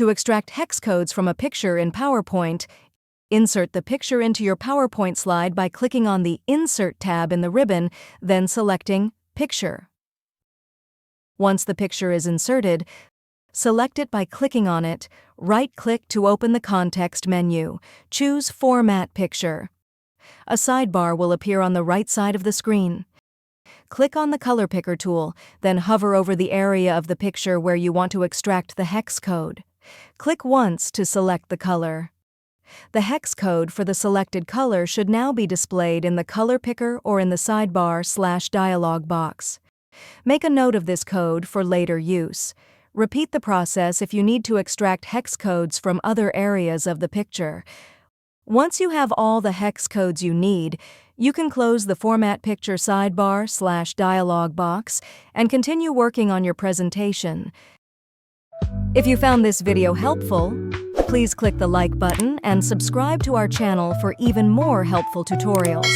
To extract hex codes from a picture in PowerPoint, insert the picture into your PowerPoint slide by clicking on the Insert tab in the ribbon, then selecting Picture. Once the picture is inserted, select it by clicking on it, right-click to open the context menu, choose Format Picture. A sidebar will appear on the right side of the screen. Click on the Color Picker tool, then hover over the area of the picture where you want to extract the hex code. Click once to select the color. The hex code for the selected color should now be displayed in the Color Picker or in the sidebar/dialog box. Make a note of this code for later use. Repeat the process if you need to extract hex codes from other areas of the picture. Once you have all the hex codes you need, you can close the Format Picture sidebar/dialog box and continue working on your presentation. If you found this video helpful, please click the like button and subscribe to our channel for even more helpful tutorials.